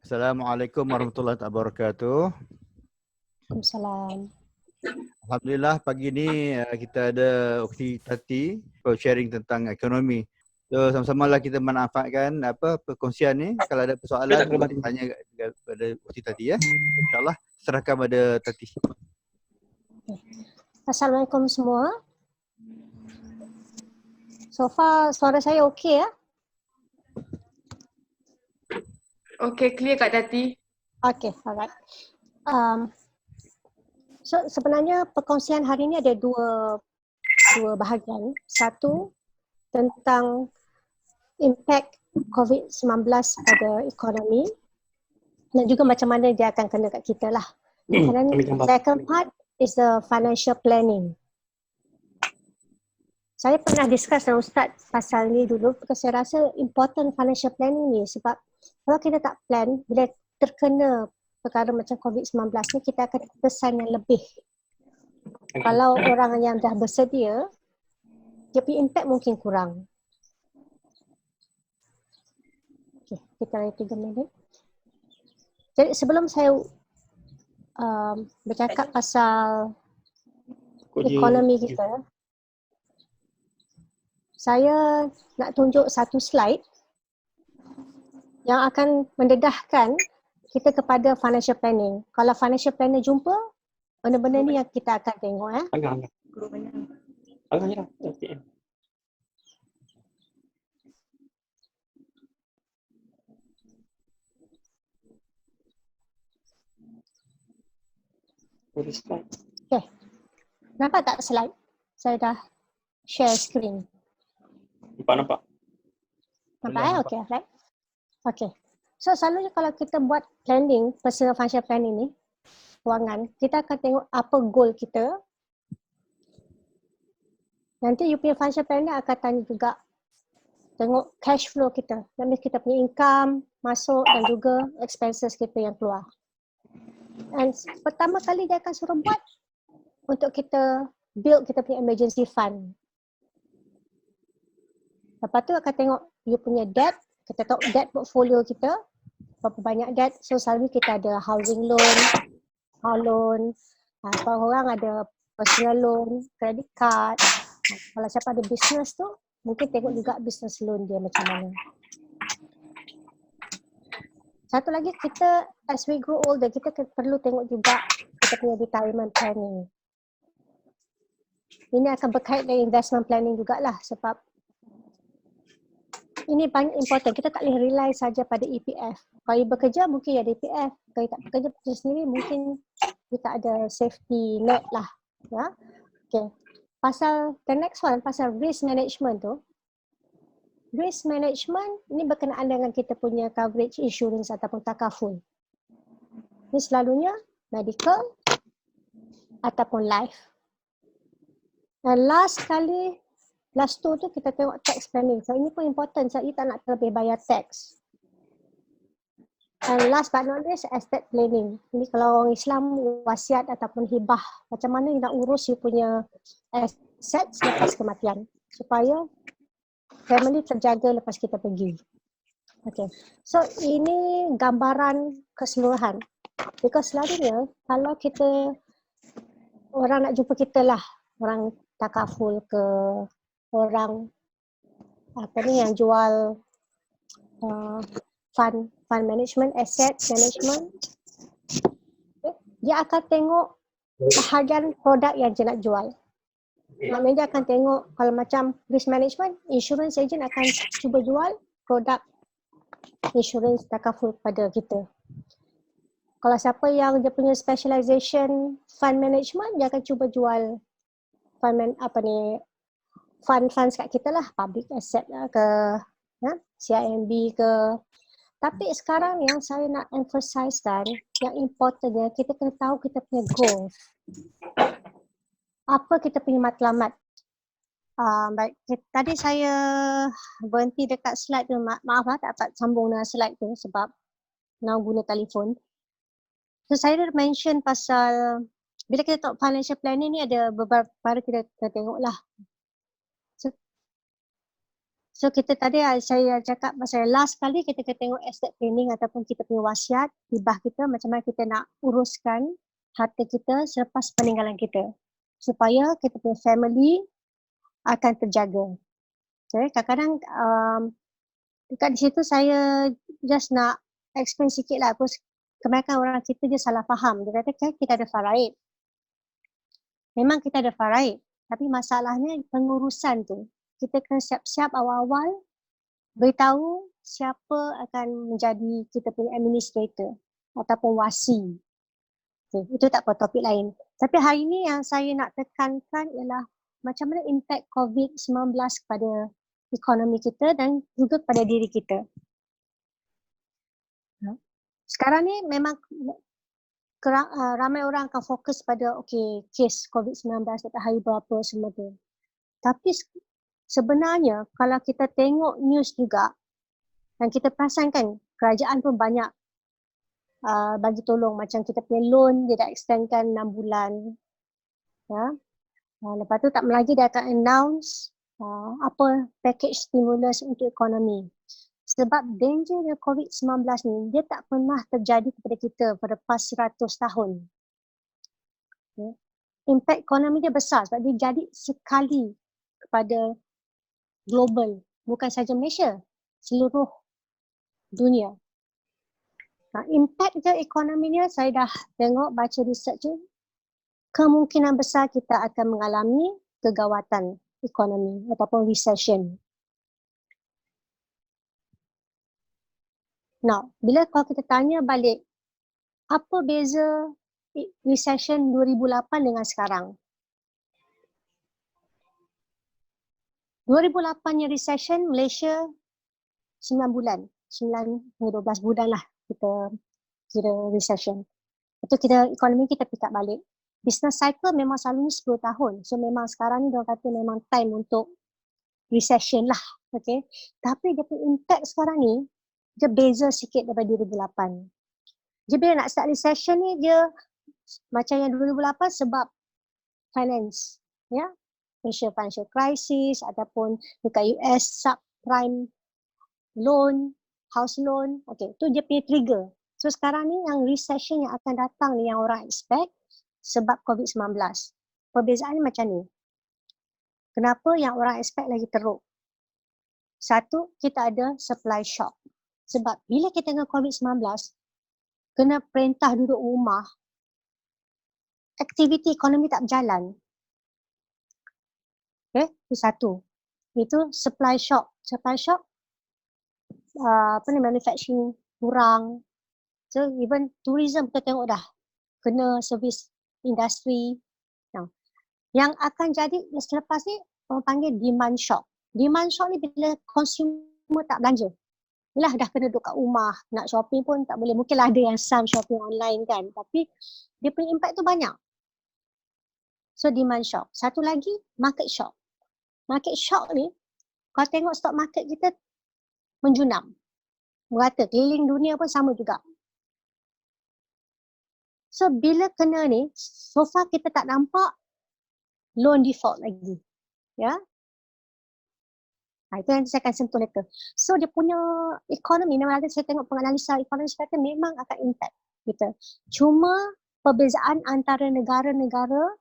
Assalamualaikum warahmatullahi wabarakatuh. Waalaikumsalam. Alhamdulillah pagi ni kita ada opsi Tati for sharing tentang ekonomi. So sama-sama lah kita manfaatkan perkongsian ni. Kalau ada persoalan boleh tanya kepada opsi Tati ya. InsyaAllah serahkan pada Tati. Assalamualaikum semua. So far suara saya okey ya? Okey, clear Kak Tati. Okey, alright. So sebenarnya perkongsian hari ini ada dua bahagian. Satu tentang impact COVID-19 pada ekonomi dan juga macam mana dia akan kena kat kita lah. And then second part is the financial planning. Saya pernah discuss dengan Ustaz pasal ni dulu because saya rasa important financial planning ni sebab kalau kita tak plan, bila terkena perkara macam COVID-19 ni kita akan terkesan yang lebih. Kalau orang yang dah bersedia, dia punya impact mungkin kurang. Okay, kita lagi 3 minit. Jadi sebelum saya bercakap pasal ekonomi kita, saya nak tunjuk satu slide yang akan mendedahkan kita kepada financial planning. Kalau financial planner jumpa, benda-benda ni yang kita akan tengok ya. Agak. Okay. Nampak tak slide? Saya dah share screen. Nampak. Nampak ya? Okay, right? Okay. So selalunya kalau kita buat planning, personal financial planning ni, kewangan, kita akan tengok apa goal kita. Nanti you punya financial planner akan tanya juga tengok cash flow kita. That means kita punya income, masuk dan juga expenses kita yang keluar. And pertama kali dia akan suruh buat untuk kita build kita punya emergency fund. Lepas tu akan tengok you punya debt, kita tahu debt portfolio kita, berapa banyak debt. So selalu kita ada housing loan, car loan, orang ada personal loan, credit card. Kalau siapa ada business tu, mungkin tengok juga business loan dia macam mana. Satu lagi kita as we grow older, kita perlu tengok juga kita punya retirement planning. Ini akan berkait dengan investment planning jugalah sebab ini banyak important. Kita tak boleh rely saja pada EPF. Kalau you bekerja mungkin ada EPF. Kalau you tak bekerja sendiri mungkin you tak ada safety net lah. Ya. Okay. Pasal the next one, pasal risk management tu. Risk management ini berkenaan dengan kita punya coverage insurance ataupun takaful. Ini selalunya medical ataupun life. Dan last tu kita tengok tax planning. So ini pun important. So you tak nak terlebih bayar tax. And last but not least, estate planning. Ini kalau orang Islam wasiat ataupun hibah. Macam mana you nak urus you punya aset selepas kematian. Supaya family terjaga lepas kita pergi. Okay. So ini gambaran keseluruhan. Because selalunya kalau kita orang nak jumpa kita lah. Orang takaful ke orang yang jual fund management, asset management, dia akan tengok bahagian produk yang dia nak jual. Maknanya dia akan tengok kalau macam risk management, insurance agent akan cuba jual produk insurance takaful pada kita. Kalau siapa yang dia punya specialization fund management, dia akan cuba jual funds kat kita lah, public asset lah ke CIMB ke. Tapi sekarang yang saya nak emphasizekan, yang importantnya kita kena tahu kita punya goals. Apa kita punya matlamat. Baik, tadi saya berhenti dekat slide tu, maaf lah tak dapat sambung dengan slide tu sebab nak guna telefon. So saya dah mention pasal bila kita tengok financial planning ni ada beberapa kita tengok lah. So kita tadi saya cakap pasal last kali kita kena tengok estate planning ataupun kita punya wasiat, hibah kita macam mana kita nak uruskan harta kita selepas peninggalan kita. Supaya kita punya family akan terjaga. Okay, kadang-kadang dekat di situ saya just nak explain sikit lah. Kebanyakan orang kita dia salah faham. Dia kata kan kita ada faraid. Memang kita ada faraid. Tapi masalahnya pengurusan tu. Kita kena siap-siap awal-awal beritahu siapa akan menjadi kita punya administrator ataupun wasi. Okay, itu tak apa, topik lain. Tapi hari ini yang saya nak tekankan ialah macam mana impact COVID-19 kepada ekonomi kita dan juga kepada diri kita. Sekarang ni memang ramai orang akan fokus pada kes COVID-19 dekat hari berapa semua tu. Tapi sebenarnya kalau kita tengok news juga dan kita perasan kan kerajaan pun banyak bagi tolong, macam kita punya loan dia dah extendkan 6 bulan. Ya. Lepas tu tak lagi dia akan announce apa package stimulus untuk ekonomi. Sebab dangernya COVID-19 ni dia tak pernah terjadi kepada kita pada lepas 100 tahun. Ya. Impact ekonomi dia besar sebab dia jadi sekali kepada global, bukan saja Malaysia, seluruh dunia. Impact dia ekonominya saya dah tengok baca research tu, kemungkinan besar kita akan mengalami kegawatan ekonomi ataupun recession. Now, bila kalau kita tanya balik, apa beza recession 2008 dengan sekarang? 2008 recession Malaysia 9 bulan, 9 12 bulan lah kita kira recession. Itu kita ekonomi kita pick up balik. Business cycle memang selalunya 10 tahun. So memang sekarang ni dia kata memang time untuk recession lah. Okay. Tapi dia punya impact sekarang ni dia beza sikit daripada 2008. Dia bila nak start recession ni dia macam yang 2008 sebab finance. Ya. Financial crisis ataupun dekat US subprime loan, house loan. Okay, tu dia punya trigger. So sekarang ni yang recession yang akan datang ni yang orang expect sebab COVID-19. Perbezaannya macam ni. Kenapa yang orang expect lagi teruk? Satu, kita ada supply shock. Sebab bila kita dengan COVID-19, kena perintah duduk rumah, aktiviti ekonomi tak berjalan. Okay, itu satu. Itu supply shock. Supply shock, manufacturing kurang. So even tourism kita tengok dah kena service industri. Nah, yang akan jadi selepas ni orang panggil demand shock. Demand shock ni bila consumer tak belanja. Yalah dah kena duduk kat rumah, nak shopping pun tak boleh. Mungkinlah ada yang some shopping online kan, tapi dia punya impact tu banyak. So demand shock. Satu lagi market shock. Market shock ni kalau tengok stock market kita menjunam. Merata keliling dunia pun sama juga. So bila kena ni, so far kita tak nampak loan default lagi. Ya. Itu yang saya akan sentuh later. So dia punya ekonomi, memang ada saya tengok penganalisa ekonomi kata memang akan impact kita. Cuma perbezaan antara negara-negara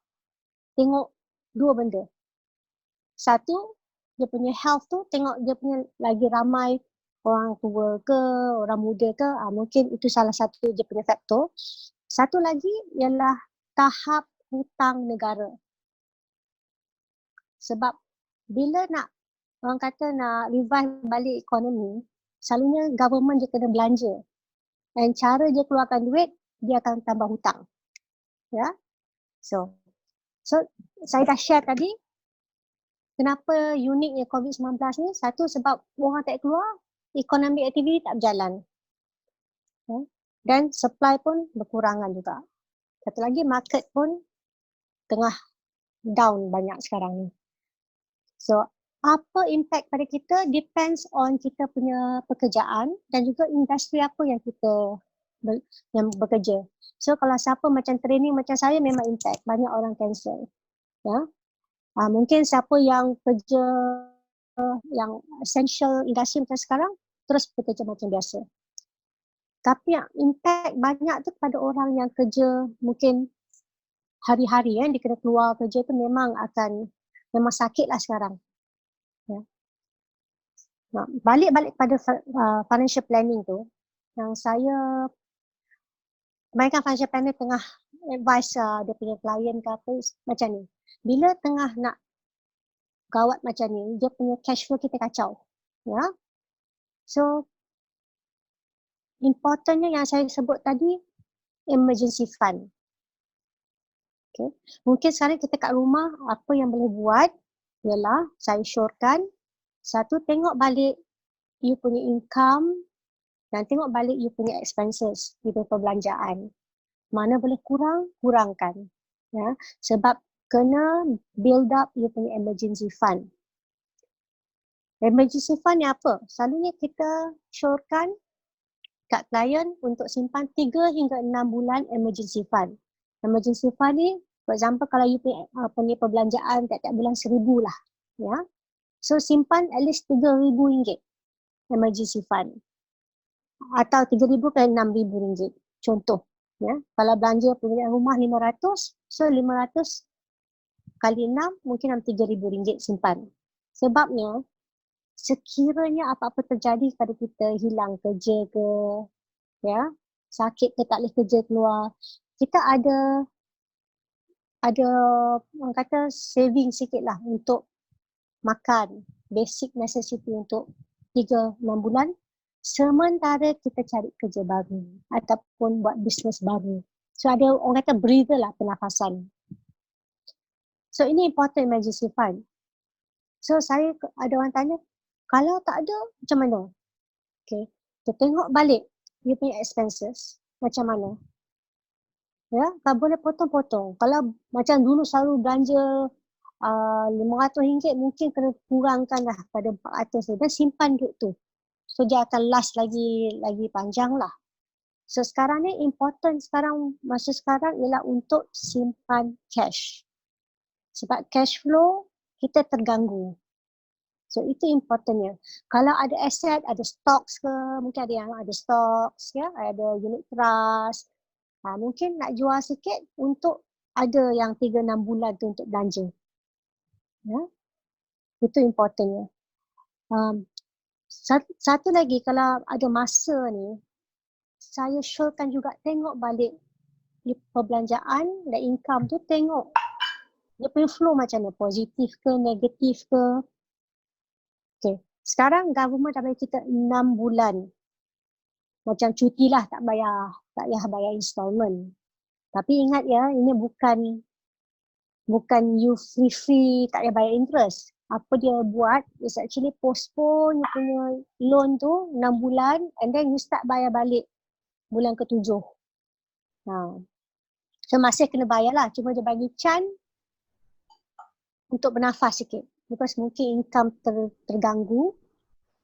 tengok dua benda. Satu, dia punya health tu tengok dia punya lagi ramai orang tua ke, orang muda ke, mungkin itu salah satu dia punya faktor. Satu lagi ialah tahap hutang negara. Sebab bila nak, orang kata nak revive balik ekonomi, selalunya government dia kena belanja. Dan cara dia keluarkan duit, dia akan tambah hutang. Ya. So saya dah share tadi, kenapa uniknya COVID-19 ni? Satu sebab orang tak keluar, ekonomi aktiviti tak berjalan. Ya. Dan supply pun berkurangan juga. Satu lagi market pun tengah down banyak sekarang ni. So apa impact pada kita depends on kita punya pekerjaan dan juga industri apa yang kita yang bekerja. So kalau siapa macam training macam saya memang impact, banyak orang cancel. Ya. Mungkin siapa yang kerja yang essential industri macam sekarang terus bekerja macam biasa. Tapi yang impact banyak tu pada orang yang kerja mungkin hari-hari dia kena keluar kerja tu memang sakit lah sekarang. Ya. Nah, balik pada financial planning tu, yang saya kebanyakan financial planner tengah advise dia punya klien ke apa macam ni. Bila tengah nak gawat macam ni, dia punya cash flow kita kacau. Ya. So, importantnya yang saya sebut tadi, emergency fund. Okay. Mungkin sekarang kita kat rumah, apa yang boleh buat ialah saya syorkan, satu, tengok balik you punya income dan tengok balik you punya expenses, you punya perbelanjaan. Mana boleh kurangkan. Ya. Sebab kena build up you punya emergency fund. Emergency fund ni apa? Selalunya kita syorkan kat klien untuk simpan 3 hingga 6 bulan emergency fund. Emergency fund ni, for example, kalau you punya perbelanjaan tiap-tiap bulan 1,000 lah. Ya. So, simpan at least RM3,000 emergency fund. Atau 3,000 ke 6,000 ringgit. Contoh. Ya. Kalau belanja punya rumah 500, so 500 kali 6 mungkin dalam RM3,000 simpan. Sebabnya, sekiranya apa-apa terjadi pada kita, hilang kerja ke, ya, sakit ke tak boleh kerja keluar, kita ada orang kata saving sikit lah untuk makan, basic necessity untuk 3-6 bulan, sementara kita cari kerja baru ataupun buat bisnes baru. So ada orang kata breather lah, pernafasan. So ini important emergency fund. So saya ada orang tanya, kalau tak ada macam mana? Okay, kita tengok balik dia punya expenses macam mana. Ya, kalau boleh potong-potong. Kalau macam dulu selalu belanja RM500 mungkin kena kurangkan lah pada RM400 dan simpan duit tu. So dia akan last lagi panjang lah. So sekarang ni important masa sekarang ialah untuk simpan cash. Sebab cash flow kita terganggu. So itu importantnya. Kalau ada aset, ada stocks ke, mungkin ada yang ada stocks, ya, ada unit trust. Mungkin nak jual sikit untuk ada yang 3-6 bulan tu untuk belanja. Ya. Itu importantnya. Satu lagi, kalau ada masa ni, saya syorkan juga tengok balik perbelanjaan dan income tu, tengok dia punya flow macam mana, positif ke, negatif ke. Okay. Sekarang government dah bagi kita 6 bulan. Macam cuti lah, tak payah bayar installment. Tapi ingat ya, ini bukan you free tak payah bayar interest. Apa dia buat is actually postpone you punya loan tu 6 bulan and then you start bayar balik bulan ke-7. So masih kena bayar lah, cuma dia bagi chance untuk bernafas sikit. Because mungkin income terganggu.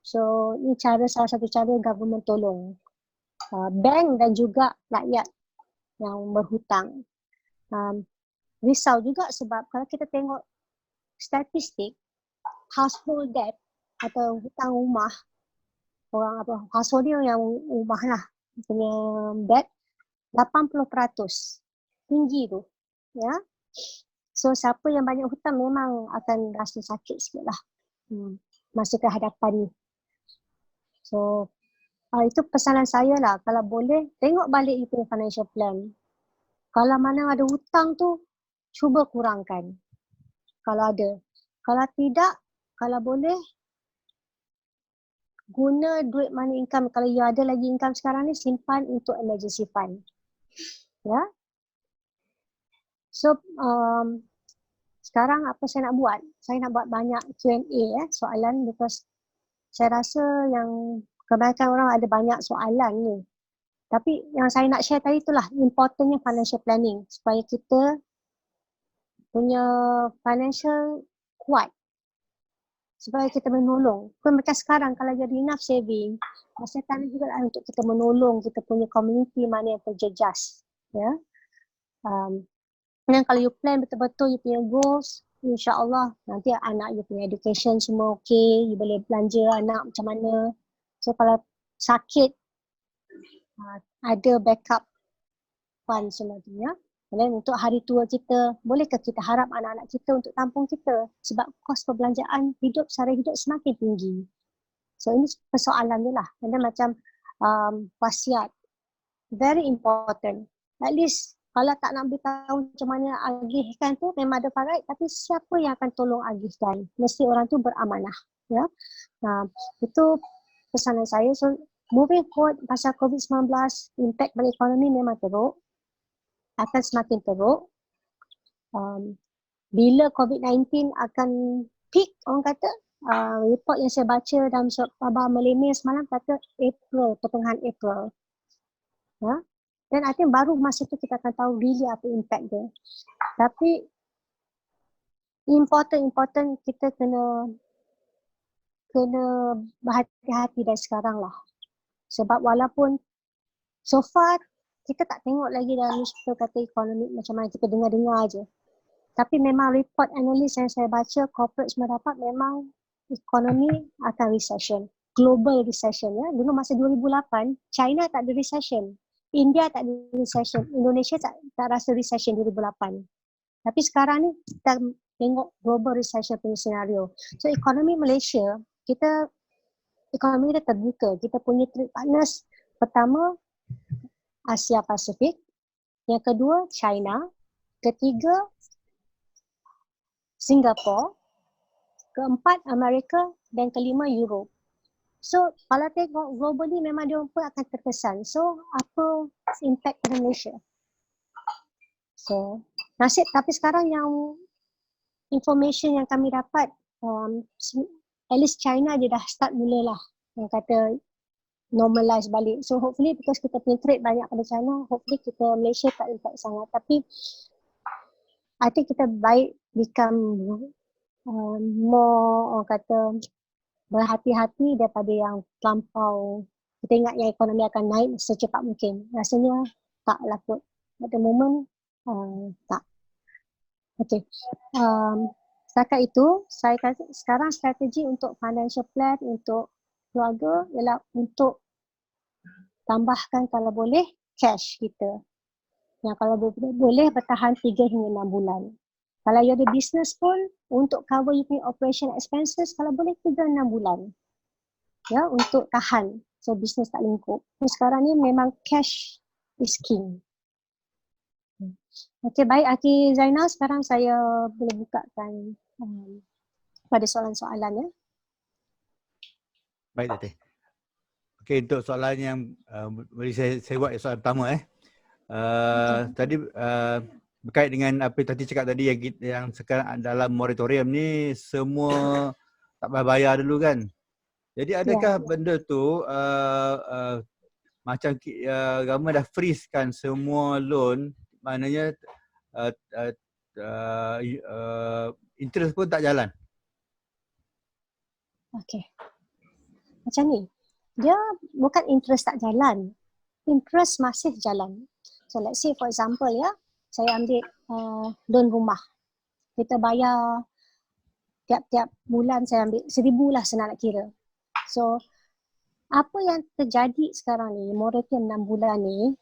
So ini salah satu cara government tolong. Bank dan juga rakyat yang berhutang. Risau juga sebab kalau kita tengok statistik household debt atau hutang rumah, household dia yang rumah lah punya debt 80%. Tinggi tu. Ya. So siapa yang banyak hutang memang akan rasa sakit sikit lah masa kehadapan ni. So itu pesanan saya lah, kalau boleh tengok balik itu financial plan. Kalau mana ada hutang tu, cuba kurangkan. Kalau ada. Kalau tidak, kalau boleh, guna duit mana income. Kalau you ada lagi income sekarang ni, simpan untuk emergency fund. Ya. So, sekarang apa saya nak buat? Saya nak buat banyak Q&A soalan, because saya rasa yang kebanyakan orang ada banyak soalan ni. Tapi yang saya nak share tadi itulah importantnya financial planning supaya kita punya financial kuat. Supaya kita menolong. Bukan macam sekarang kalau jadi enough saving, masa time juga lah untuk kita menolong kita punya community mana yang terjejas. Ya. Dan kalau you plan betul-betul you punya goals, InsyaAllah nanti anak you punya education semua okey, you boleh belanja anak macam mana. So kalau sakit, ada backup fund semua tu ya. Dan untuk hari tua kita, bolehkah kita harap anak-anak kita untuk tampung kita? Sebab kos perbelanjaan hidup, sara hidup semakin tinggi. So ini persoalan dia lah. Dan macam wasiat, very important. At least kalau tak nak beritahu macam mana agihkan tu memang ada faraid, tapi siapa yang akan tolong agihkan? Mesti orang tu beramanah. Ya, itu pesanan saya. So moving forward pasal COVID-19, impact pada ekonomi memang teruk. Akan semakin teruk. Bila COVID-19 akan peak, orang kata, report yang saya baca dalam surat khabar Malaysia semalam kata April, pertengahan April. Ya? Dan I think baru masa tu kita akan tahu really apa impact dia. Tapi important kita kena berhati-hati dari sekarang lah. Sebab walaupun so far kita tak tengok lagi dalam newspaper kata ekonomi macam mana, kita dengar-dengar aje. Tapi memang report analis yang saya baca, corporate semua dapat memang ekonomi akan recession. Global recession ya. Dulu masa 2008, China tak ada recession. India tak ada recession. Indonesia tak rasa recession 2008. Tapi sekarang ni kita tengok global recession punya senario. So ekonomi Malaysia, ekonomi kita terbuka. Kita punya trade partners pertama Asia Pasifik, yang kedua China, ketiga Singapura, keempat Amerika dan kelima Europe. So kalau tengok globally memang dia pun akan terkesan. So apa impact pada Malaysia? So nasib, tapi sekarang yang information yang kami dapat, at least China dia dah start mulalah yang kata normalize balik. So hopefully because kita punya trade banyak pada China, hopefully kita Malaysia tak impact sangat. Tapi I think kita baik become more orang kata berhati-hati daripada yang terlampau. Kita ingat yang ekonomi akan naik secepat mungkin. Rasanya tak lah kot. At the moment, tak. Okay. Setakat itu, saya kata sekarang strategi untuk financial plan untuk keluarga ialah untuk tambahkan kalau boleh cash kita. Yang kalau boleh bertahan 3 hingga 6 bulan. Kalau you ada business pun untuk cover you punya operation expenses kalau boleh 3-6 bulan. Ya, untuk tahan. So business tak lingkup. So, sekarang ni memang cash is king. Okey, baik Aki Zainal, sekarang saya boleh bukakan pada soalan-soalan ya. Baik Datin. Okey, untuk soalan yang boleh saya buat soalan pertama tadi berkait dengan apa yang tadi cakap tadi yang sekarang dalam moratorium ni semua tak payah bayar dulu kan. Jadi adakah benda tu macam government dah freeze kan semua loan, maknanya interest pun tak jalan? Okey. Macam ni. Dia bukan interest tak jalan. Interest masih jalan. So let's say for example ya, saya ambil loan rumah. Kita bayar tiap-tiap bulan saya ambil 1,000 lah senang nak kira. So apa yang terjadi sekarang ni, moratorium 6 bulan ni,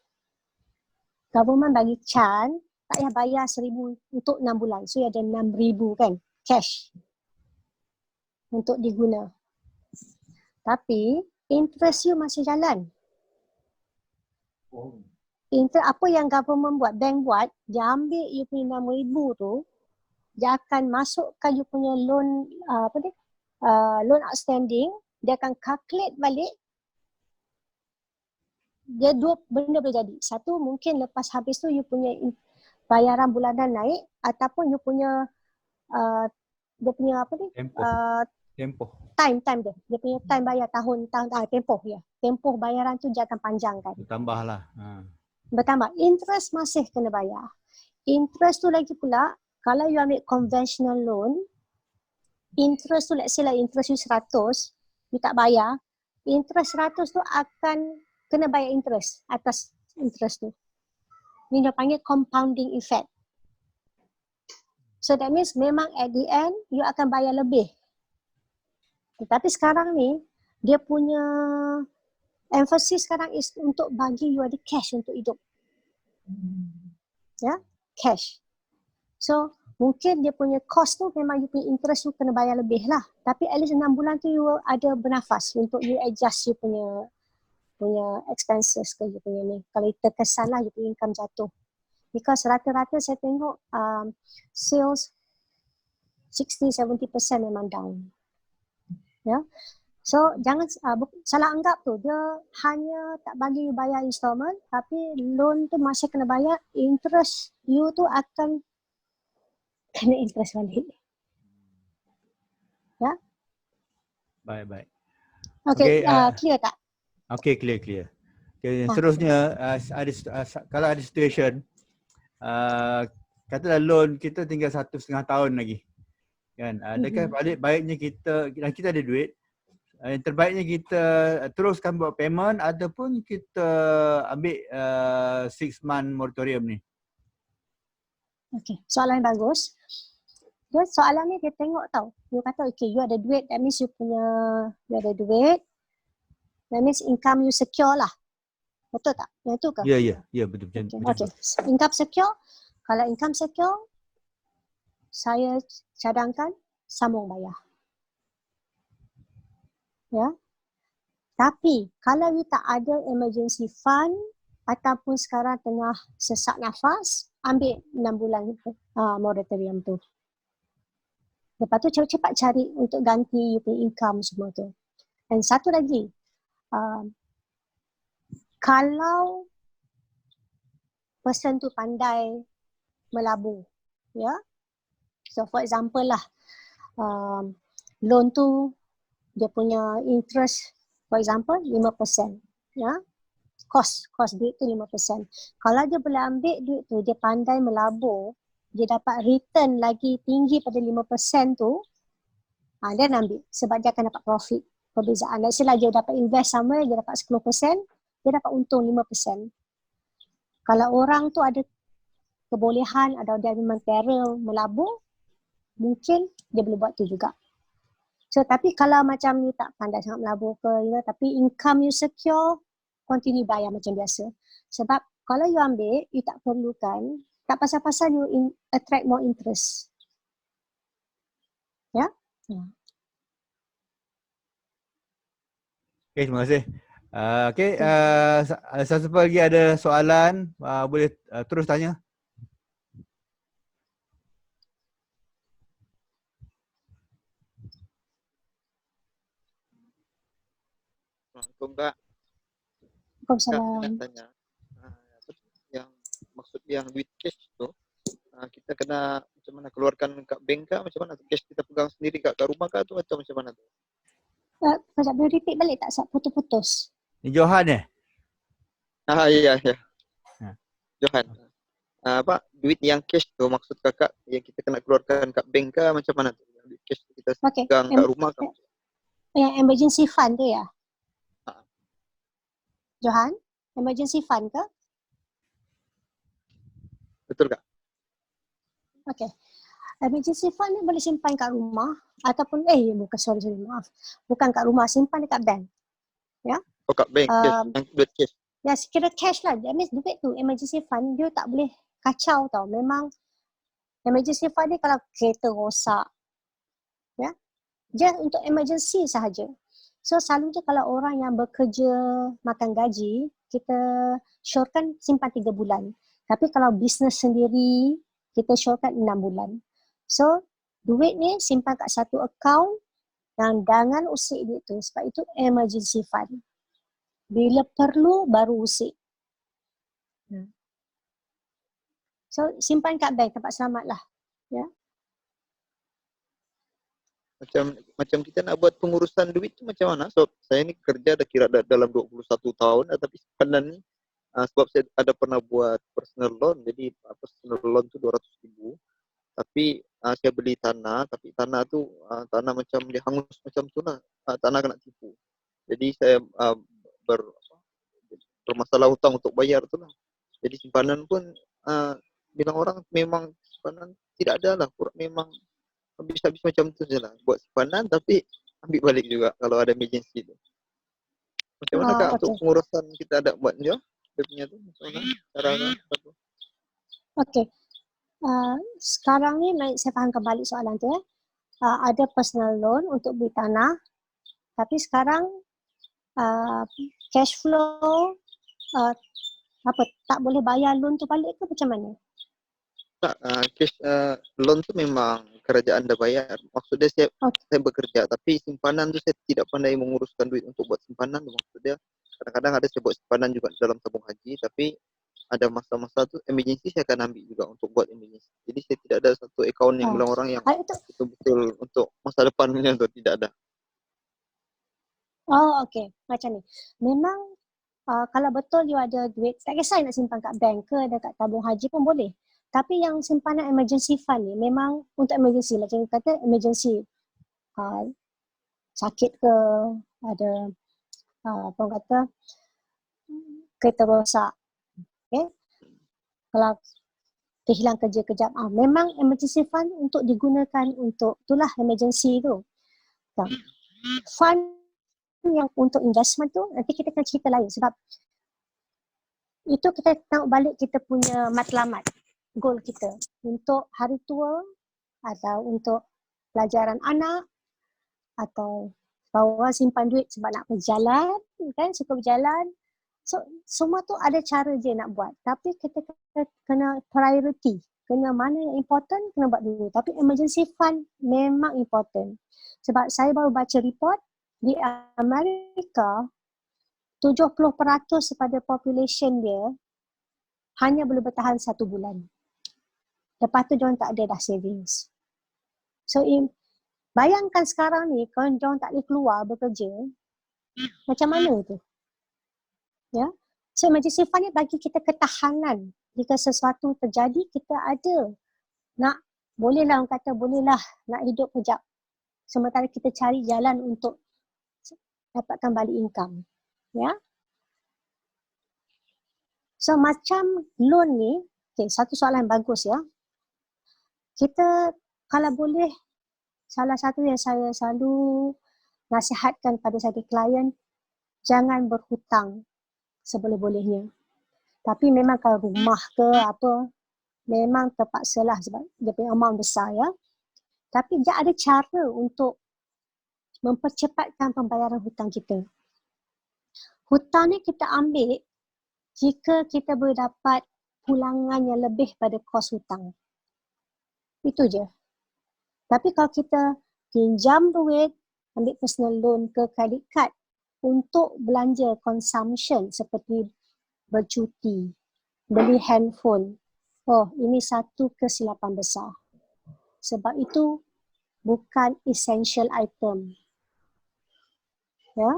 government bagi can tak payah bayar 1,000 untuk 6 bulan. So ada 6,000 kan cash untuk diguna. Tapi interest you masih jalan. Apa yang government buat, bank buat, dia ambil you punya 6,000 tu, dia akan masukkan you punya loan loan outstanding, dia akan calculate balik. Dia dua benda boleh jadi. Satu, mungkin lepas habis tu you punya bayaran bulanan naik, ataupun you punya dia punya Tempoh. Time dia. Dia punya time bayar tahun tempoh ya. Tempoh bayaran tu dia akan panjangkan. Bertambahlah. Bertambah. Interest masih kena bayar. Interest tu lagi pula, kalau you ambil conventional loan, interest tu let's say lah interest you 100, you tak bayar, interest 100 tu akan kena bayar interest atas interest tu. Ini dia panggil compounding effect. So that means memang at the end you akan bayar lebih. Tetapi sekarang ni dia punya emphasis sekarang is untuk bagi you ada cash untuk hidup. Ya, cash. So mungkin dia punya cost tu memang you punya interest tu kena bayar lebih lah. Tapi at least 6 bulan tu you ada bernafas untuk you adjust you punya expenses ke you punya ni. Kalau terkesan lah you punya income jatuh. Because rata-rata saya tengok sales 60-70% memang down. Ya. So jangan salah anggap tu dia hanya tak bagi you bayar installment tapi loan tu masih kena bayar, interest you tu akan kena interest balik. Ya. Baik. Okay, Okey, clear tak? Okey, clear. Okay, seterusnya kalau ada situation katalah loan kita tinggal 1.5 tahun lagi. Kan? Adakah baiknya kita ada duit, yang terbaiknya kita teruskan buat payment ataupun kita ambil 6 month moratorium ni? Okay, soalan bagus. Dia soalan ni dia tengok tau. You kata okay, you ada duit, that means you ada duit. That means income you secure lah. Betul tak? Yang tu ke? Ya, betul. Okay. Income secure. Kalau income secure, saya cadangkan sambung bayar. Ya. Tapi kalau you tak ada emergency fund ataupun sekarang tengah sesak nafas, ambil 6 bulan moratorium tu. Lepas tu cepat-cepat cari untuk ganti you punya income semua tu. Dan satu lagi, kalau person tu pandai melabur, ya. So for example lah, loan tu dia punya interest for example 5%, ya. Cost duit tu 5%. Kalau dia boleh ambil duit tu, dia pandai melabur, dia dapat return lagi tinggi pada 5% tu, dia nak ambil sebab dia akan dapat profit. Perbezaan. Let's say lah dia dapat invest somewhere, dia dapat 10%, dia dapat untung 5%. Kalau orang tu ada kebolehan atau dia memang terror melabur, mungkin dia boleh buat tu juga. So tapi kalau macam you tak pandai sangat melabur ke, tapi income you secure, continue bayar macam biasa. Sebab kalau you ambil, you tak perlukan, tak pasal-pasal you attract more interest. Ya? Okay, terima kasih. Satu lagi ada soalan, boleh terus tanya. Assalamualaikum Kak. Waalaikumsalam. Nak tanya, yang maksud yang duit cash tu, kita kena macam mana keluarkan kat bank kah, macam mana cash kita pegang sendiri kat rumah kah tu atau macam mana tu? Sekejap, boleh repeat balik tak? Putus-putus. Ni Johan Ya. Johan. Duit yang cash tu maksud kakak yang kita kena keluarkan kat bank kah macam mana tu? Duit cash tu kita pegang kat rumah kah? Yang emergency fund tu ya? Johan, emergency fund ke? Betul kak? Okay. Emergency fund ni boleh simpan kat rumah ataupun maaf. Bukan kat rumah, simpan dekat bank. Ya? Oh kat bank, cash, yang duit cash. Ya, sekira cash lah. That means duit tu, emergency fund, dia tak boleh kacau tau. Memang emergency fund ni kalau kereta rosak, ya, dia untuk emergency sahaja. So selalunya kalau orang yang bekerja makan gaji, kita syorkan simpan 3 bulan. Tapi kalau bisnes sendiri, kita syorkan 6 bulan. So duit ni simpan kat satu account yang jangan usik duit tu sebab itu emergency fund. Bila perlu baru usik. So simpan kat bank, tempat selamat lah. Ya. Macam kita nak buat pengurusan duit tu macam mana? So saya ni kerja dah kira dalam 21 tahun tapi sekarang ni sebab saya ada pernah buat personal loan, jadi personal loan tu 200,000 tapi saya beli tanah, tapi tanah tu tanah macam dia hangus macam tu lah, tanah kena tipu. Jadi saya bermasalah hutang untuk bayar tu lah. Jadi simpanan pun bilang orang memang simpanan tidak ada lah. Memang habis-habis macam tu je lah. Buat simpanan tapi ambil balik juga kalau ada emergency tu. Macam mana Kak untuk Okey. pengurusan kita ada buat je? Dia punya tu macam mana? Cara apa? Okey. Sekarang ni saya fahamkan balik soalan tu. Ada personal loan untuk beli tanah. Tapi sekarang cash flow tak boleh bayar loan tu balik ke macam mana? Tak, cash loan tu memang kerajaan dah bayar. Maksudnya saya bekerja tapi simpanan tu saya tidak pandai menguruskan duit untuk buat simpanan tu. Maksudnya kadang-kadang ada saya buat simpanan juga dalam tabung haji tapi ada masa-masa tu emergency saya akan ambil juga untuk buat emergency. Jadi saya tidak ada satu akaun yang bilang orang yang betul-betul untuk masa depan punya tu, tidak ada. Okey. Macam ni. Memang kalau betul you ada duit, tak kisah nak simpan kat bank ke, dekat tabung haji pun boleh. Tapi yang simpanan emergency fund ni memang untuk emergency. Macam kata emergency sakit ke, ada apa orang kata kereta rosak. Okay. Kalau kehilang kerja kejap. Memang emergency fund untuk digunakan untuk itulah emergency tu. Fund yang untuk investment tu nanti kita akan cerita lain sebab itu kita tengok balik kita punya matlamat, goal kita untuk hari tua atau untuk pelajaran anak atau bawa simpan duit sebab nak berjalan kan, suka berjalan. So semua tu ada cara je nak buat tapi kita kena priority, kena mana yang important kena buat dulu. Tapi emergency fund memang important sebab saya baru baca report di Amerika 70% daripada population dia hanya boleh bertahan 1 bulan. Lepas tu diorang tak ada dah savings. So bayangkan sekarang ni kalau diorang tak boleh keluar bekerja, macam mana tu? Ya. So emergency fund ni bagi kita ketahanan. Jika sesuatu terjadi kita ada nak bolehlah orang kata bolehlah nak hidup kejap. Sementara kita cari jalan untuk dapatkan balik income. Ya. So macam loan ni, satu soalan bagus ya. Kita kalau boleh, salah satu yang saya selalu nasihatkan pada saya klien, jangan berhutang seboleh-bolehnya. Tapi memang kalau rumah ke apa, memang terpaksalah sebab dia punya amount besar ya. Tapi dia ada cara untuk mempercepatkan pembayaran hutang kita. Hutang ni kita ambil jika kita boleh dapat pulangan yang lebih pada kos hutang. Itu je. Tapi kalau kita pinjam duit, ambil personal loan ke credit card untuk belanja consumption seperti bercuti, beli handphone. Ini satu kesilapan besar. Sebab itu bukan essential item. Ya,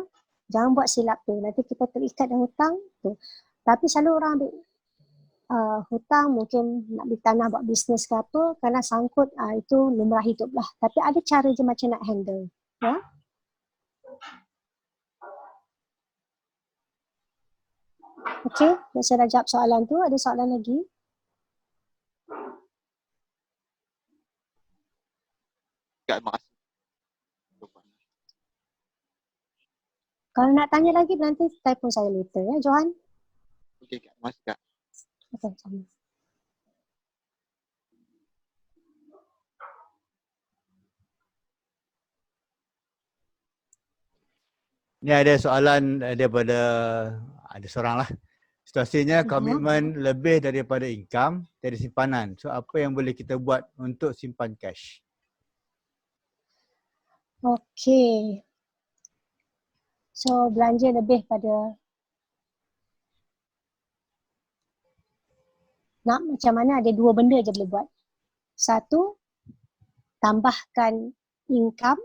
jangan buat silap tu. Nanti kita terikat dengan hutang tu. Tapi selalu orang ambil hutang mungkin nak beli tanah buat bisnes ke apa, kerana sangkut itu lumrah hidup lah. Tapi ada cara je macam nak handle. Ya. Okey, saya dah jawab soalan tu. Ada soalan lagi? Terima kasih. Kalau nak tanya lagi nanti telefon saya later ya, Johan. Okey, terima kasih Kak. Okey, sama. Ni ada soalan daripada ada seorang lah. Situasinya komitmen lebih daripada income dari simpanan. So apa yang boleh kita buat untuk simpan cash? Okey. So belanja lebih pada nak macam mana, ada dua benda je boleh buat. Satu, tambahkan income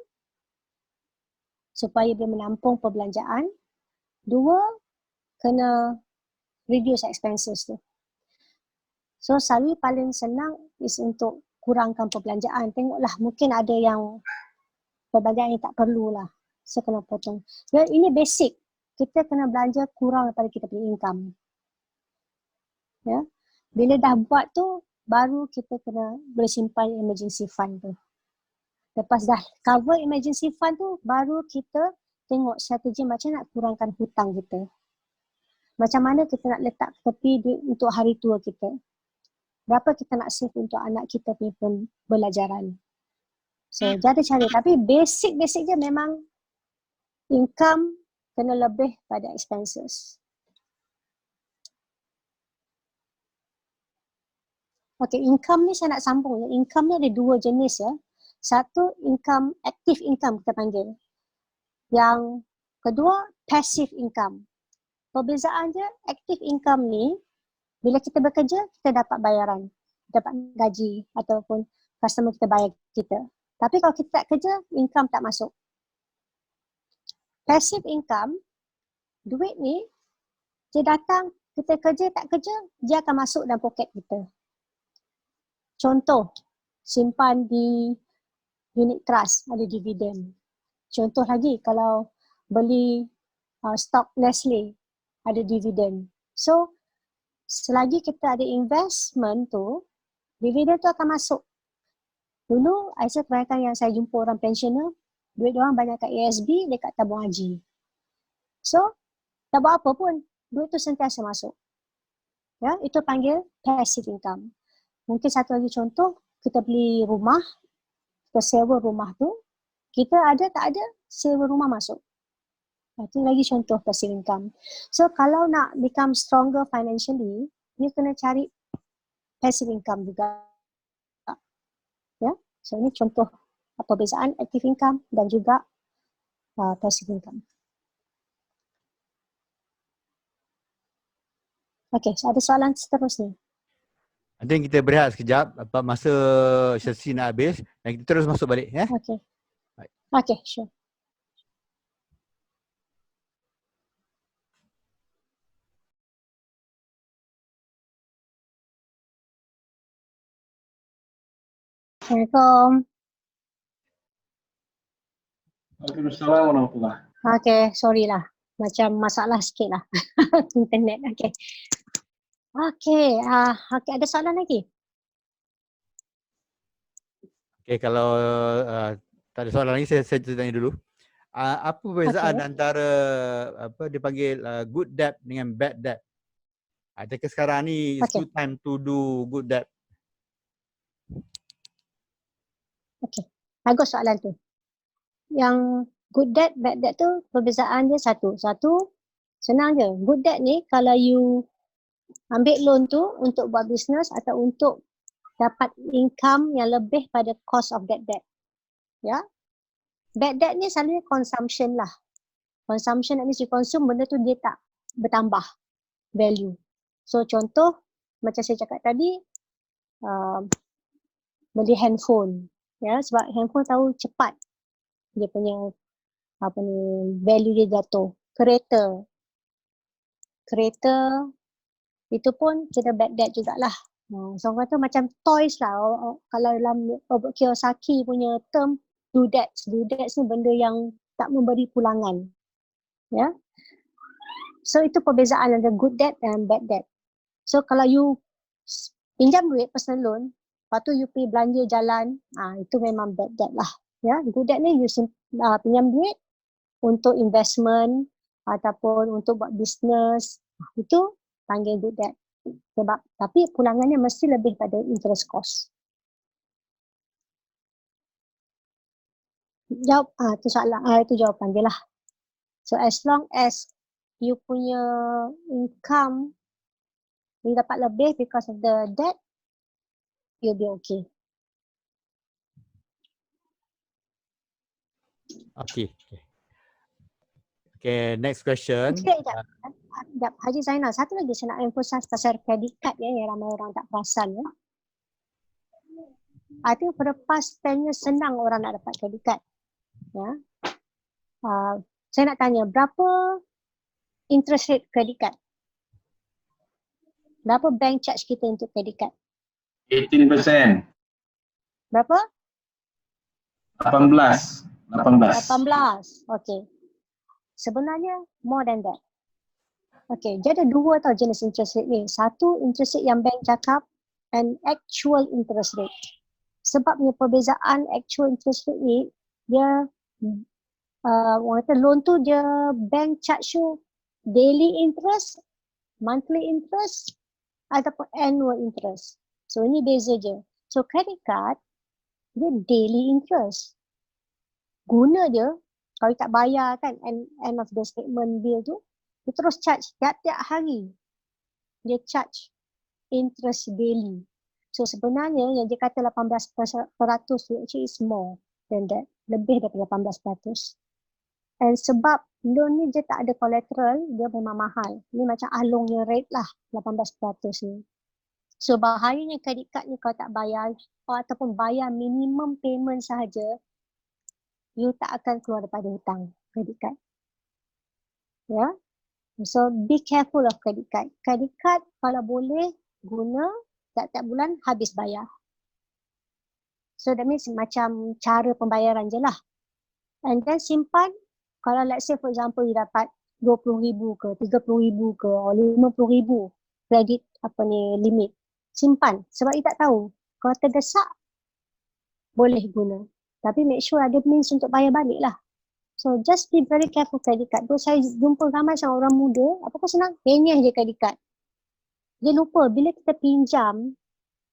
supaya boleh menampung perbelanjaan. Dua, kena reduce expenses tu. So selalu paling senang is untuk kurangkan perbelanjaan. Tengoklah mungkin ada yang perbelanjaan yang tak perlulah. So kena potong. So, ini basic. Kita kena belanja kurang daripada kita punya income. Ya. Bila dah buat tu, baru kita kena boleh simpan emergency fund tu. Lepas dah cover emergency fund tu, baru kita tengok strategi macam nak kurangkan hutang kita. Macam mana kita nak letak tepi duit untuk hari tua kita. Berapa kita nak save untuk anak kita punya pembelajaran. So, jadi cara. Tapi basic dia memang income kena lebih pada expenses. Okay, income ni saya nak sambung. Income ni ada dua jenis ya. Satu income, active income kita panggil. Yang kedua, passive income. Perbezaan dia, active income ni, bila kita bekerja, kita dapat bayaran. Dapat gaji ataupun customer kita bayar kita. Tapi kalau kita tak kerja, income tak masuk. Passive income, duit ni, dia datang, kita kerja tak kerja, dia akan masuk dalam poket kita. Contoh, simpan di unit trust, ada dividen. Contoh lagi, kalau beli stok Nestle, ada dividen. So, selagi kita ada investment tu, dividen tu akan masuk. Dulu, saya kebanyakan yang saya jumpa orang pensioner, duit diorang banyak kat ASB, dekat tabung haji. So, tak buat apa pun, duit tu sentiasa masuk. Ya, itu panggil passive income. Mungkin satu lagi contoh, kita beli rumah, kita sewa rumah tu, kita ada tak ada, sewa rumah masuk. Itu lagi contoh passive income. So kalau nak become stronger financially, you kena cari passive income juga. Ya, so ini contoh perbezaan active income dan juga passive income. Okay, so ada soalan seterusnya. Nanti kita berehat sekejap, masa sesi nak habis dan kita terus masuk balik ya. Okay. Okay, sure. Assalamualaikum. Waalaikumsalam warahmatullahi. Okay, sorry lah. Macam masalah sikit lah. Internet, okay. Okay, okay, ada soalan lagi? Okay, kalau tak ada soalan lagi, saya tanya dulu. Apa perbezaan antara apa dipanggil good debt dengan bad debt? Adakah sekarang ni it's good time to do good debt? Okay, bagus soalan tu. Yang good debt, bad debt tu perbezaan dia satu. Satu, senang je. Good debt ni kalau you ambil loan tu untuk buat bisnes atau untuk dapat income yang lebih pada cost of that debt. Ya. Bad debt ni selalunya consumption lah. Consumption that means you consume, benda tu dia tak bertambah value. So contoh, macam saya cakap tadi, beli handphone. Ya, sebab handphone tahu cepat dia punya value dia jatuh. Kereta itu pun kira bad debt jugalah. So orang kata macam toys lah. Kalau dalam Robert Kiyosaki punya term, due-debts ni benda yang tak memberi pulangan. Ya. So itu perbezaan antara good debt dan bad debt. So kalau you pinjam duit personal loan, lepas tu you pergi belanja jalan, itu memang bad debt lah. Ya, good debt ni you pinjam duit untuk investment ataupun untuk buat bisnes, itu panggil good debt. Sebab tapi pulangannya mesti lebih pada interest cost. Jawab, itu soalan, itu jawapan dia lah. So as long as you punya income you dapat lebih because of the debt, you'll be okay. Okay, next question. Sekejap, Haji Zainal, satu lagi saya nak emphasize pasal credit card ya, yang ramai orang tak perasan ya. I think for the past 10 years senang orang nak dapat credit card. Ya. Saya nak tanya, berapa interest rate credit card? Berapa bank charge kita untuk credit card? 18%. Berapa? 18. Okay. Sebenarnya more than that. Okay, jadi ada dua tau jenis interest rate ni. Satu, interest rate yang bank cakap and actual interest rate. Sebabnya perbezaan actual interest rate ni, dia orang kata loan tu dia bank charge you daily interest, monthly interest ataupun annual interest. So ini beza je. So credit card dia daily interest. Guna dia kalau tak bayar kan end of the statement bill tu, dia terus charge tiap-tiap hari. Dia charge interest daily. So sebenarnya yang dia kata 18% tu actually is more than that. Lebih daripada 18%. And sebab loan ni dia tak ada collateral, dia memang mahal. Ni macam alungnya rate lah 18% ni. So bahayanya credit card ni kalau tak bayar ataupun bayar minimum payment sahaja, you tak akan keluar daripada hutang credit card. Ya. So be careful of credit card. Credit card kalau boleh guna tiap-tiap bulan habis bayar. So that means macam cara pembayaran je lah. And then simpan, kalau let's say for example you dapat 20,000 ke, 30,000 ke, or 50,000 kredit limit. Simpan sebab you tak tahu. Kalau terdesak boleh guna. Tapi make sure ada means untuk bayar balik lah. So just be very careful credit card. Terus saya jumpa ramai sama orang muda, apa senang, penyeh je credit card. Dia lupa bila kita pinjam,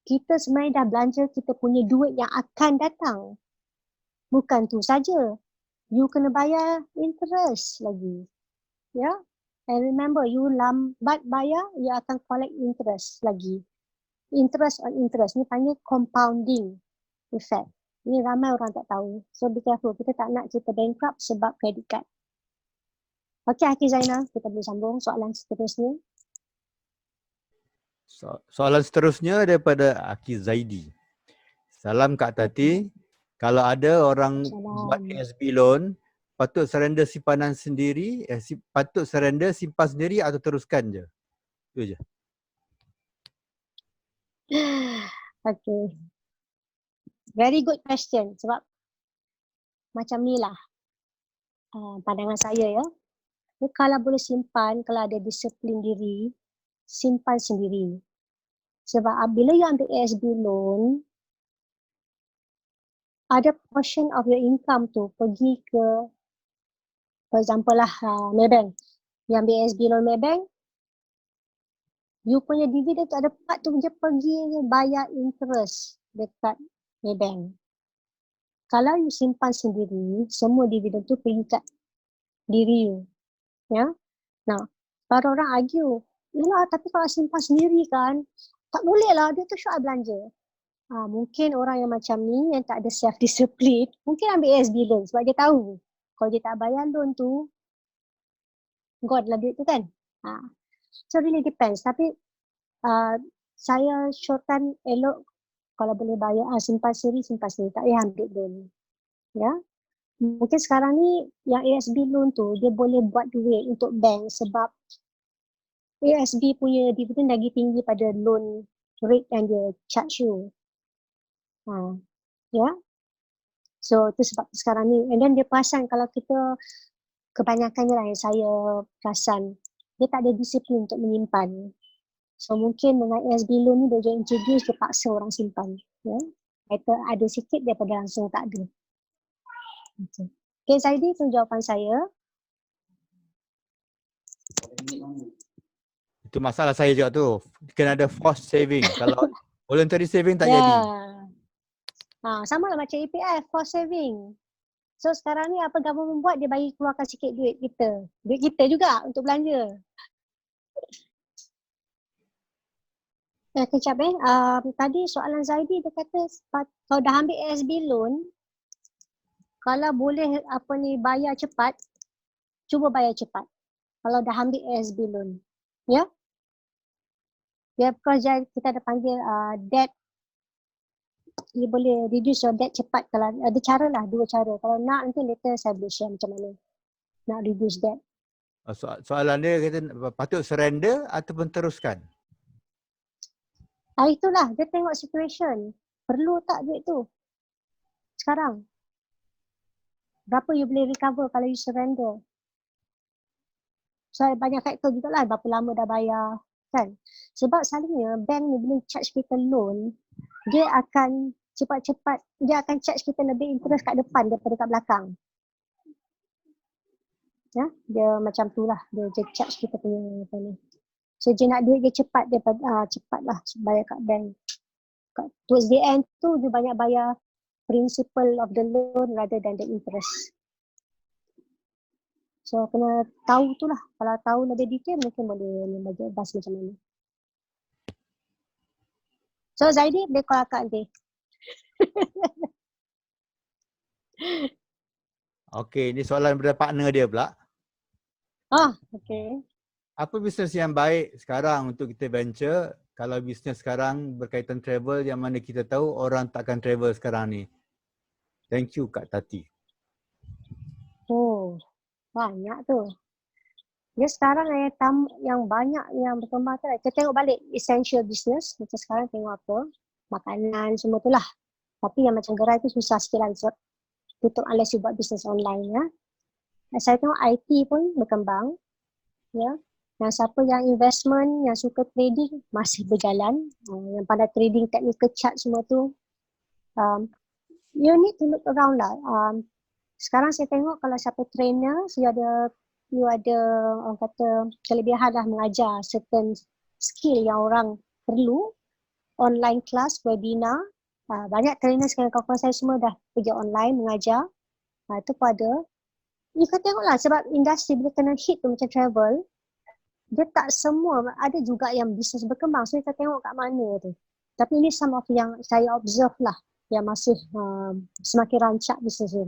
kita sebenarnya dah belanja kita punya duit yang akan datang. Bukan tu saja. You kena bayar interest lagi. Ya. Yeah? And remember, you lambat bayar, you akan collect interest lagi. Interest on interest. Ni panggil compounding effect. Ni ramai orang tak tahu. So be careful. Kita tak nak kita bankrupt sebab credit card. Okey, Hafiz Zainal, kita boleh sambung soalan seterusnya. Soalan seterusnya daripada Aki Zaidi. Salam Kak Tati. Kalau ada orang buat ASB loan, patut surrender simpanan sendiri, patut surrender simpan sendiri atau teruskan je? Itu je. Okay. Very good question. Sebab macam ni lah pandangan saya ya. Kalau boleh simpan, kalau ada disiplin diri, simpan sendiri. Sebab bila you ambil ASB loan, ada portion of your income tu pergi ke, for example lah Maybank. You ambil ASB loan Maybank, you punya dividen tu ada part tu je pergi bayar interest dekat Maybank. Kalau you simpan sendiri, semua dividen tu pergi kat diri you. Ya. Nah, para orang argue, yalah tapi kalau simpan sendiri kan, tak boleh lah, dia tu syok belanja. Mungkin orang yang macam ni, yang tak ada self-discipline, mungkin ambil ASB loan sebab dia tahu kalau dia tak bayar loan tu, God lah duit tu kan. So really depends. Tapi saya syorkan elok kalau boleh bayar, simpan sendiri, tak payah ambil loan. Ya. Mungkin sekarang ni yang ASB loan tu dia boleh buat duit untuk bank sebab ASB punya dividen lagi tinggi pada loan rate yang dia charge you. Ya. So itu sebab sekarang ni. And then dia perasan kalau kita kebanyakannya lah yang saya perasan dia tak ada disiplin untuk menyimpan. So mungkin dengan ASB loan ni dia introduce, dia paksa orang simpan. Ya. Ada sikit daripada langsung tak ada. Okay Zaidi, itu jawapan saya. Itu masalah saya juga tu. Kena ada forced saving. Kalau voluntary saving tak jadi. Sama lah macam EPF, forced saving. So sekarang ni apa government buat, dia bagi keluarkan sikit duit kita. Duit kita juga untuk belanja. Kejap tadi soalan Zaidi dia kata kalau dah ambil ASB loan, kalau boleh bayar cepat, cuba bayar cepat. Kalau dah ambil ASB loan. Ya? Ya, because kita ada panggil debt. You boleh reduce your debt cepat. Kalau ada cara lah, dua cara. Kalau nak nanti later saya boleh share macam mana nak reduce debt. Soalan dia kata patut surrender ataupun teruskan? Itulah, dia tengok situation. Perlu tak duit tu? Sekarang. Berapa you boleh recover kalau you surrender? So banyak faktor jugalah, berapa lama dah bayar. kan. Sebab selalunya bank ni bila charge kita loan, dia akan cepat-cepat, dia akan charge kita lebih interest kat depan daripada kat belakang. Ya, dia macam tu lah, dia charge kita punya apa ni. So dia nak duit dia cepat, dia cepat lah bayar kat bank. Towards the end tu dia banyak bayar principal of the loan rather than the interest. So kena tahu tu lah, kalau tahu lebih detail mungkin boleh bagi advice macam mana. So Zaidi boleh call akak nanti. Okey, ini soalan daripada partner dia pula. Okay. Apa bisnes yang baik sekarang untuk kita venture? Kalau bisnes sekarang berkaitan travel yang mana kita tahu orang takkan travel sekarang ni. Thank you Kak Tati. Oh, banyak tu. Dia sekarang yang banyak yang berkembang tu, kita tengok balik essential business. Macam sekarang tengok apa, makanan semua tu lah. Tapi yang macam gerai tu susah sikit lah sebab tutup unless you buat business online ya. Saya tengok IT pun berkembang. Ya. Yang siapa yang investment, yang suka trading masih berjalan. Yang pandai trading, technical chart semua tu. You need to look around lah. Sekarang saya tengok kalau siapa trainer, you ada orang kata kelebihan lah mengajar certain skill yang orang perlu. Online class, webinar. Banyak trainer sekarang kawan-kawan saya semua dah kerja online mengajar. Itu pun ada. You kan tengoklah sebab industri bila kena hit tu macam travel, dia tak semua, ada juga yang bisnes berkembang. So kita tengok kat mana tu. Tapi ini some of yang saya observe lah yang masih semakin rancak bisnes dia.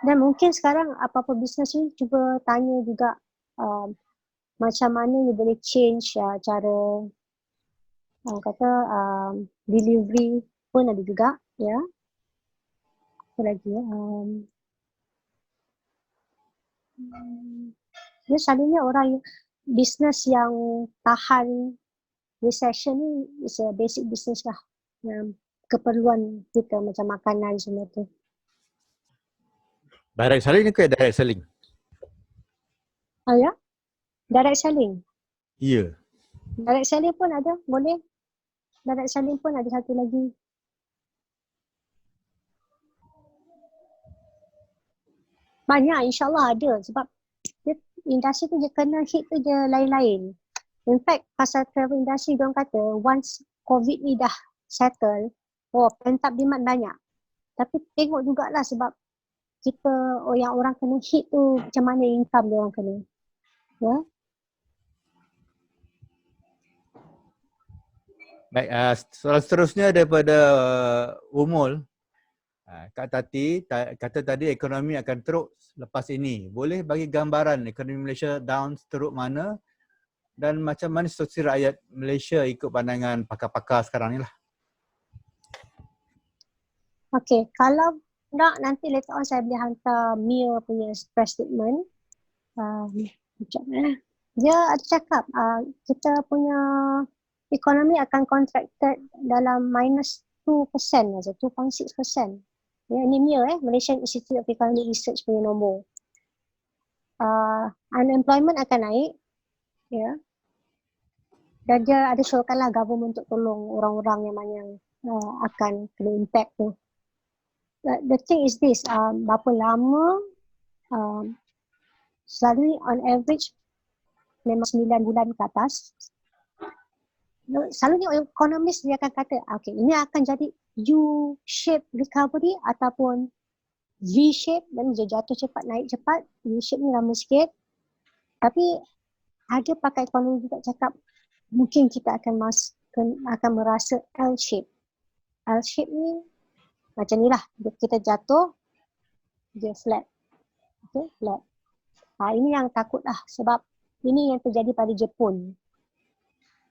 Dan mungkin sekarang apa-apa bisnes ni cuba tanya juga macam mana you boleh change cara kata delivery pun ada juga ya. Apa lagi ya? Dia selalunya orang bisnes yang tahan recession ni is a basic business lah. Keperluan kita macam makanan semua tu. Direct selling ke direct selling? Ya? Direct selling. Ya. Direct selling pun ada, boleh. Direct selling pun ada satu lagi. Banyak, insyaAllah ada sebab industri tu je kena hit tu je lain-lain. In fact, pasal travel industry diorang kata once COVID ni dah settle, pent up demand banyak. Tapi tengok jugalah sebab kita, yang orang kena hit tu macam mana income diorang kena. Ya. Baik, soalan seterusnya daripada Umul. Kak Tati kata tadi ekonomi akan teruk lepas ini. Boleh bagi gambaran ekonomi Malaysia down teruk mana dan macam mana situasi rakyat Malaysia ikut pandangan pakar-pakar sekarang ni lah. Okay, kalau nak nanti later on saya boleh hantar Mia punya press statement. Sekejap dia ada cakap kita punya ekonomi akan contracted dalam minus 2% saja, 2.6%. Ya, ini Mia Malaysian Institute of Economic Research punya nombor. Unemployment akan naik. Ya. Dan dia ada syorkanlah government untuk tolong orang-orang yang mana akan kena impact tu. The thing is this, berapa lama selalu on average memang 9 bulan ke atas. Selalunya ekonomis dia akan kata, okay, ini akan jadi U-shape recovery ataupun V-shape, dan dia jatuh cepat, naik cepat. U-shape ni lama sikit. Tapi ada pakar ekonomi juga cakap mungkin kita akan merasa L-shape. L-shape ni macam ni lah, kita jatuh, dia flat. Okay, flat. Ini yang takut lah sebab ini yang terjadi pada Jepun.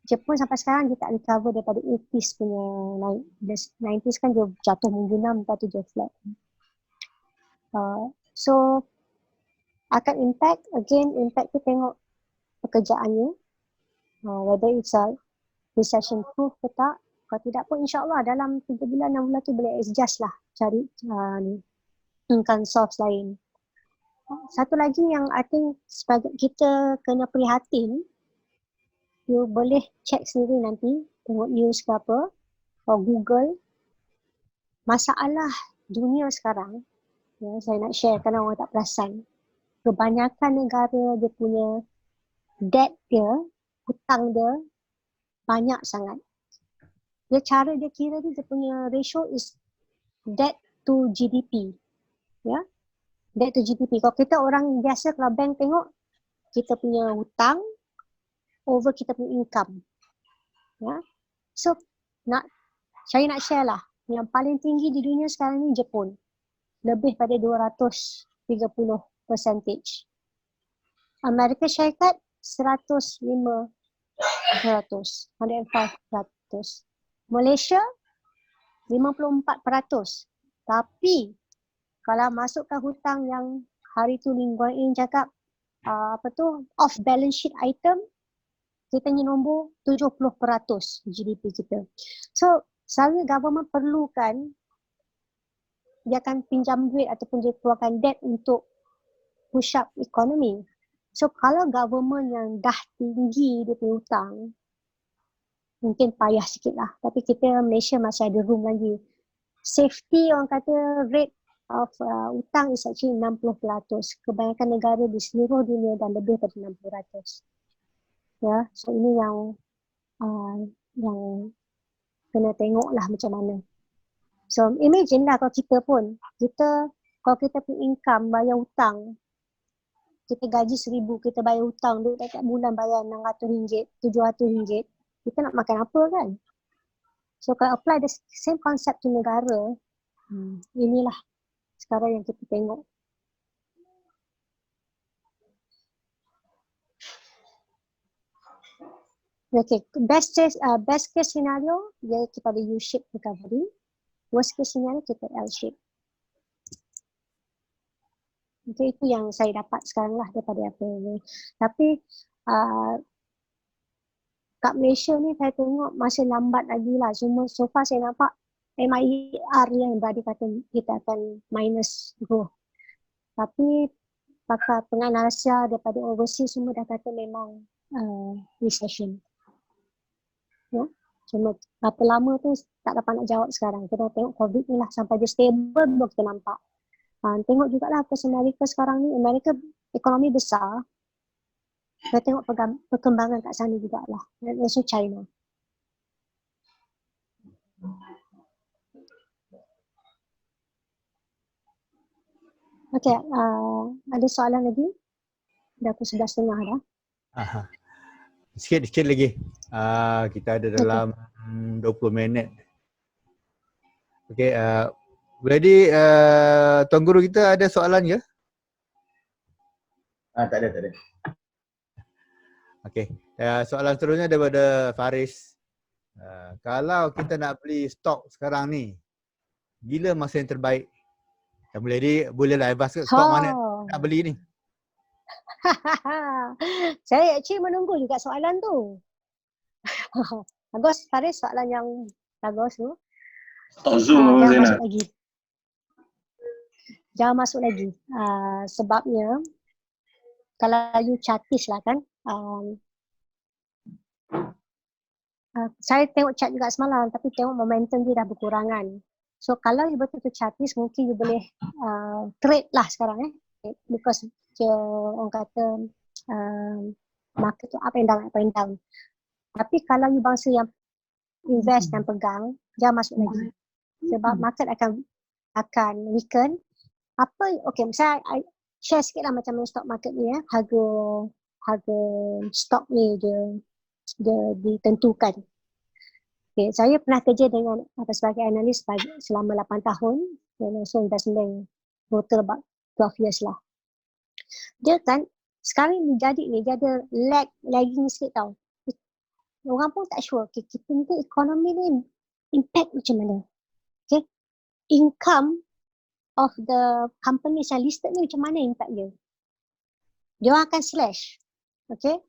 Jepun sampai sekarang dia tak recover daripada 80s punya naik. 90s kan dia jatuh menggunam, lepas tu dia flat. So akan impact, again impact tu tengok pekerjaannya. Whether it's a recession proof ke tak. Kalau tidak pun insyaAllah dalam 3 bulan, 6 bulan tu boleh adjust lah cari income source lain. Satu lagi yang I think sebagai kita kena prihatin, you boleh check sendiri nanti, tengok news ke apa, atau Google. Masalah dunia sekarang, ya, saya nak share kerana orang tak perasan. Kebanyakan negara dia punya debt dia, hutang dia banyak sangat. Dia cara dia kira dia punya ratio is debt to GDP. Ya. Debt to GDP. Kalau kita orang biasa, kalau bank tengok, kita punya hutang over kita punya income. Ya. So, saya nak share lah. Yang paling tinggi di dunia sekarang ni Jepun. Lebih pada 230%. Amerika Syarikat 105%. Malaysia 54%. Tapi kalau masukkan hutang yang hari tu Lee Kuan Yew cakap off balance sheet item, kita ni nombor 70% GDP kita. So, selalu government perlukan dia akan pinjam duit ataupun dia keluarkan debt untuk push up ekonomi. So, kalau government yang dah tinggi dia punya hutang, mungkin payah sikit lah. Tapi kita Malaysia masih ada room lagi. Safety orang kata rate of hutang is actually 60%. Kebanyakan negara di seluruh dunia dan lebih dari 60%. Ya, so ini yang kena tengok lah macam mana. So imagine lah kalau kita punya income bayar hutang, kita gaji 1,000, kita bayar hutang, duit tiap bulan bayar RM600, RM700, kita nak makan apa kan? So kalau apply the same concept to negara, inilah sekarang yang kita tengok. Okay, best case scenario dia kita ada U-shape recovery. Worst case scenario kita L-shape. Okay, itu yang saya dapat sekarang lah daripada apa ini. Tapi kat Malaysia ni saya tengok masih lambat lagi lah. Cuma so far saya nampak MIR yang berada kata kita akan minus growth. Tapi pakar penganalisa daripada overseas semua dah kata memang recession. Ya. Cuma berapa lama tu tak dapat nak jawab sekarang. Kita tengok COVID ni lah sampai dia stable baru kita nampak. Tengok jugalah kes Amerika sekarang ni. Amerika ekonomi besar. Kita tengok perkembangan kat sana jugalah. Dan also China. Okay, ada soalan lagi? Dah pukul 11.30 dah. Aha. Sikit lagi. Kita ada dalam 20 minit. Okay, ready Tuan Guru kita ada soalan ke? Tak ada. Okay, soalan seterusnya daripada Faris. Kalau kita nak beli stok sekarang ni, bila masa yang terbaik? Bolehlah advance ke stok mana nak beli ni? Saya actually menunggu juga soalan tu. Bagus Faris, soalan yang bagus tu. Jangan masuk lagi. Jangan masuk lagi. Sebabnya kalau you chartis lah kan. Saya tengok chart juga semalam tapi tengok momentum dia dah berkurangan. So kalau you betul-betul chartis mungkin you boleh trade lah sekarang because orang kata market tu up and down. Tapi kalau you bangsa yang invest dan pegang, jangan masuk lagi. Sebab market akan weaken. Okay, misalnya I share sikit lah macam mana stock market ni harga stock ni dia ditentukan. Okay, saya pernah kerja dengan sebagai analis selama 8 tahun dan also investment total about 12 years lah. Dia kan sekarang ni dia ada lagging sikit tau. Orang pun tak sure kita ni ekonomi ni impact macam mana. Okay, income of the companies yang listed ni macam mana impact dia. Dia akan slash. Okay.